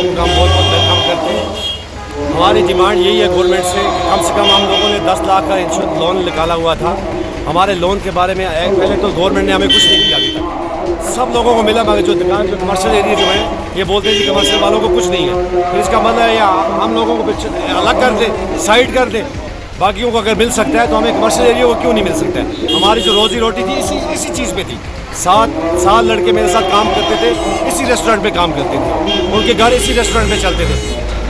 लोगों का हम बहुत बहुत वेलकम करते हैं। हमारी डिमांड यही है गवर्नमेंट से, कम से कम हम लोगों ने 10 लाख का इंश्योरेंस लोन निकाला हुआ था। हमारे लोन के बारे में पहले तो गवर्नमेंट ने हमें कुछ नहीं दिया अभी तक, सब लोगों को मिला, मगर जो दुकान जो कमर्शियल एरिया जो है ये बोलते हैं कि कमर्शियल वालों को कुछ नहीं है। फिर इसका मतलब है या हम लोगों को अलग कर दे, साइड कर दे, बाकियों को अगर मिल सकता है तो हमें कमर्शियल एरिया को क्यों नहीं मिल सकता है। हमारी जो रोजी रोटी थी इसी चीज़ पे थी। 7 साल लड़के मेरे साथ काम करते थे, इसी रेस्टोरेंट पे काम करते थे, उनके घर इसी रेस्टोरेंट पे चलते थे।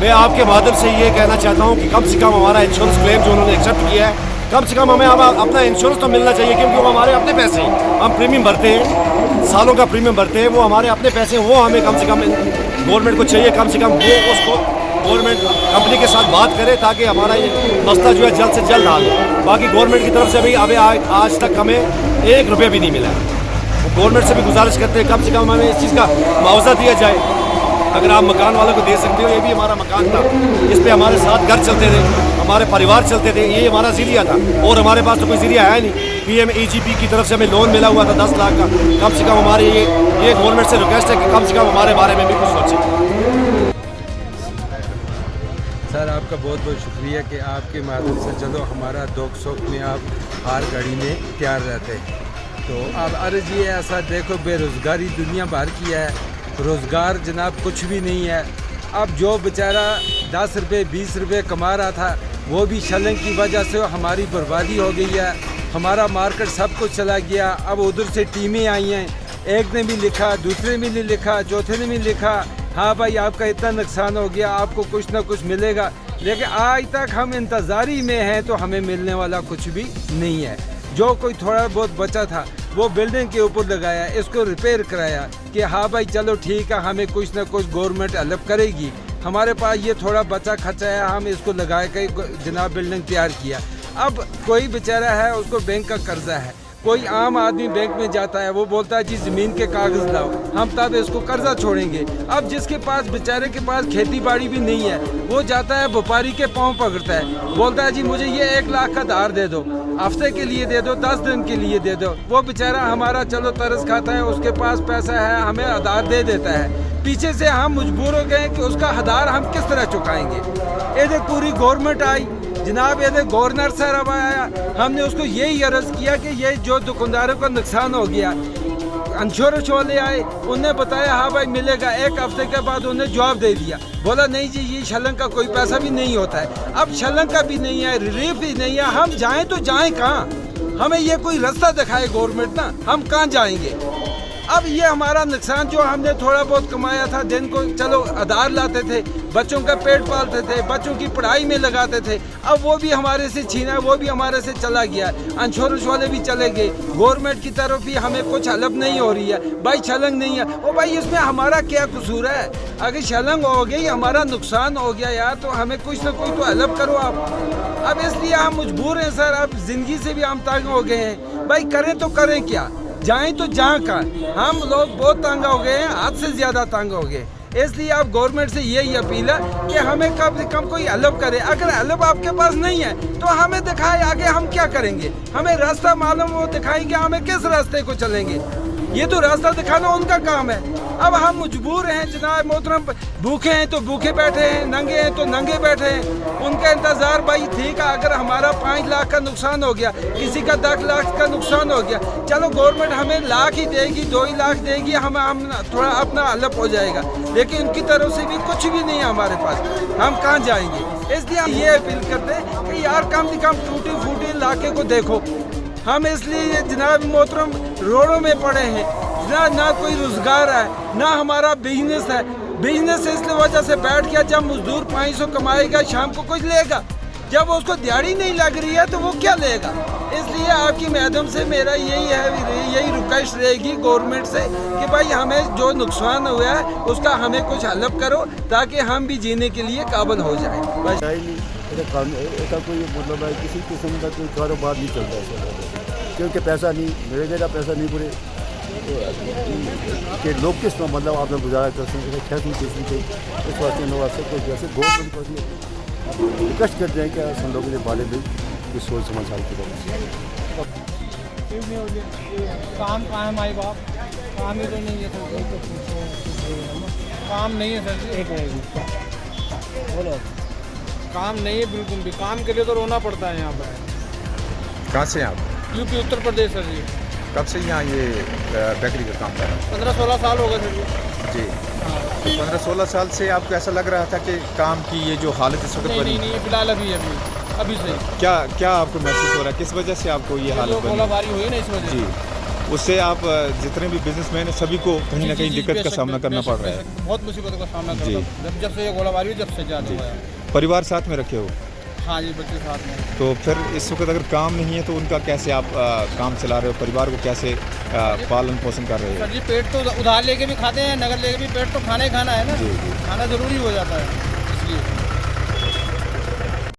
मैं आपके माध्यम से ये कहना चाहता हूँ कि कम से कम हमारा इंश्योरेंस क्लेम जो उन्होंने एक्सेप्ट किया है, कम से कम हमें अपना इंश्योरेंस तो मिलना चाहिए, क्योंकि वो हमारे अपने पैसे हैं। हम प्रीमियम भरते हैं, सालों का प्रीमियम भरते हैं, वो हमारे अपने पैसे हैं। वो हमें कम से कम गवर्नमेंट को चाहिए, कम से कम वो उसको गवर्नमेंट कंपनी के साथ बात करे ताकि हमारा ये मसला जो है जल्द से जल्द हल हो। बाकी गवर्नमेंट की तरफ से अभी आज तक हमें 1 रुपया भी नहीं मिला है। गवर्नमेंट से भी गुजारिश करते हैं कम से कम हमें इस चीज़ का मुआवजा दिया जाए। अगर आप मकान वालों को दे सकते हो, ये भी हमारा मकान था, इस पे हमारे साथ घर चलते थे, हमारे परिवार चलते थे, ये हमारा ज़रिया था, और हमारे पास तो कोई ज़रिया है नहीं। PMEGP की तरफ से हमें लोन मिला हुआ था 10 लाख का। कम से कम हमारी ये गवर्नमेंट से रिक्वेस्ट है कि कम से कम हमारे बारे में भी कुछ सोचें। सर आपका बहुत बहुत शुक्रिया कि आपके माध्यम से चलो हमारा दुख सुख में आप हर घड़ी में तैयार रहते हैं। तो अब अर्ज़ ये ऐसा देखो, बेरोज़गारी दुनिया भर की है, रोज़गार जनाब कुछ भी नहीं है। अब जो बेचारा 10 रुपये 20 रुपये कमा रहा था, वो भी शलंग की वजह से हमारी बर्बादी हो गई है। हमारा मार्केट सब कुछ चला गया। अब उधर से टीमें आई हैं, एक ने भी लिखा, दूसरे ने भी लिखा, चौथे ने भी लिखा, हाँ भाई आपका इतना नुकसान हो गया, आपको कुछ ना कुछ मिलेगा। लेकिन आज तक हम इंतज़ारी में हैं तो हमें मिलने वाला कुछ भी नहीं है। जो कोई थोड़ा बहुत बचा था वो बिल्डिंग के ऊपर लगाया, इसको रिपेयर कराया कि हाँ भाई चलो ठीक है, हमें कुछ ना कुछ गवर्नमेंट हेल्प करेगी। हमारे पास ये थोड़ा बचा खर्चा है, हम इसको लगा के जनाब बिल्डिंग तैयार किया। अब कोई बेचारा है उसको बैंक का कर्जा है, कोई आम आदमी बैंक में जाता है, वो बोलता है जी ज़मीन के कागज़ लाओ, हम तब इसको कर्जा छोड़ेंगे। अब जिसके पास बेचारे के पास खेती बाड़ी भी नहीं है, वो जाता है व्यापारी के पाँव पकड़ता है, बोलता है जी मुझे ये 1 लाख का धार दे दो, हफ्ते के लिए दे दो, 10 दिन के लिए दे दो। वो बेचारा हमारा चलो तरस खाता है, उसके पास पैसा है, हमें आधार दे देता है। पीछे से हम मजबूर हो गए कि उसका आधार हम किस तरह चुकाएंगे। ये देख पूरी गवर्नमेंट आई जनाब, ये गवर्नर साहब आया, हमने उसको यही अर्ज़ किया कि ये जो दुकानदारों का नुकसान हो गया, इंश्योरेंस वाले आए, उन्हें बताया हाँ भाई मिलेगा। 1 हफ्ते के बाद उन्हें जवाब दे दिया, बोला नहीं जी ये शलंग का कोई पैसा भी नहीं होता है। अब शलंग का भी नहीं है, रिलीफ भी नहीं है, हम जाएं तो जाएं कहाँ? हमें ये कोई रास्ता दिखाए गवर्नमेंट ना, हम कहाँ जाएंगे? अब ये हमारा नुकसान जो हमने थोड़ा बहुत कमाया था, दिन को चलो आधार लाते थे, बच्चों का पेट पालते थे, बच्चों की पढ़ाई में लगाते थे, अब वो भी हमारे से छीना, वो भी हमारे से चला गया। इंश्योरेंस वाले भी चले गए, गवर्नमेंट की तरफ भी हमें कुछ हेल्प नहीं हो रही है। भाई छलंग नहीं है, ओ भाई इसमें हमारा क्या कसूर है? अगर छलंग हो गई, हमारा नुकसान हो गया यार, तो हमें कुछ ना कुछ तो हेल्प करो आप। अब इसलिए हम मजबूर हैं सर, अब ज़िंदगी से भी हम तंग हो गए हैं। भाई करें तो करें क्या, जाएं तो जहाँ का। हम लोग बहुत तंग हो गए हैं, हद से ज़्यादा तंग हो गए। इसलिए आप गवर्नमेंट से यही अपील है कि हमें कम से कम कोई हेल्प करे। अगर हेल्प आपके पास नहीं है तो हमें दिखाए आगे हम क्या करेंगे, हमें रास्ता मालूम हो, दिखाएंगे हमें किस रास्ते को चलेंगे। ये तो रास्ता दिखाना उनका काम है। अब हम मजबूर हैं जनाब मोहतरम, भूखे हैं तो भूखे बैठे हैं, नंगे हैं तो नंगे बैठे हैं। उनका इंतज़ार भाई ठीक है, अगर हमारा 5 लाख का नुकसान हो गया, किसी का 10 लाख का नुकसान हो गया, चलो गवर्नमेंट हमें लाख ही देगी, 2 ही लाख देगी, हम थोड़ा अपना हेल्प हो जाएगा। लेकिन उनकी तरफ से भी कुछ भी नहीं है हमारे पास, हम कहाँ जाएंगे? इसलिए हम ये अपील करते हैं कि यार कम से कम टूटी फूटी इलाके को देखो। हम इसलिए जनाब मोहतरम रोडों में पड़े हैं, ना कोई रोजगार है, ना हमारा बिजनेस है। बिजनेस इस वजह से बैठ गया, जब मजदूर 500 कमाएगा शाम को कुछ लेगा, जब उसको दिहाड़ी नहीं लग रही है तो वो क्या लेगा? इसलिए आपकी माध्यम से मेरा यही रिक्वेस्ट रहेगी गवर्नमेंट से कि भाई हमें जो नुकसान हुआ है उसका हमें कुछ हेल्प करो, ताकि हम भी जीने के लिए काबिल हो जाए। बस ऐसा कोई मतलब है, किसी किस्म का कोई कारोबार नहीं चलता है, क्योंकि पैसा नहीं मिलेगा, पैसा नहीं पूरे कि लोग किस मतलब आपने गुजारा कर सकते हैं, खेती किस्म के इस वास्ते लोग वास्ते कोई जैसे गवर्नमेंट को रिक्वेस्ट करते हैं कि हम लोगों के बारे में कुछ सोच समझ की तरह काम कहाँ है माई बाप, काम ही तो नहीं है। काम नहीं है सर जी। एक मिनट बोलो। काम नहीं है बिल्कुल भी। काम के लिए तो रोना पड़ता है यहाँ पर। कहाँ से हैं आप? यूपी उत्तर प्रदेश सर जी। कब से यहाँ ये बेकरी का काम कर रहे 15-16 साल हो गए सर जी। हैं? जी। हाँ। 15-16 साल से आपको ऐसा लग रहा था कि काम की ये जो हालत इस वक्त नहीं बनी, नहीं नहीं, फिलहाल अभी से क्या क्या आपको महसूस हो रहा है, किस वजह से आपको ये जो हालत बनी? गोलाबारी हुई ना इस वजह से। जी, उससे आप जितने भी बिजनेसमैन हैं सभी को कहीं ना जी, कहीं जी, दिक्कत का बेशक, सामना करना बेशक, पड़ रहा है। बेशक, बहुत मुसीबतों का सामना जी। करना। जब से ये गोलाबारी हुई जब से ज़्यादा हुआ है। परिवार साथ में रखे हो हाँ जी, बच्चे साथ में। तो फिर इस वक्त अगर काम नहीं है तो उनका कैसे आप काम चला रहे हो, परिवार को कैसे पालन पोषण कर रहे हो? सर जी पेट तो उधार लेके भी खाते हैं, नगद लेके भी पेट तो खाना ही खाना है ना। जी, जी। खाना ज़रूरी हो जाता है।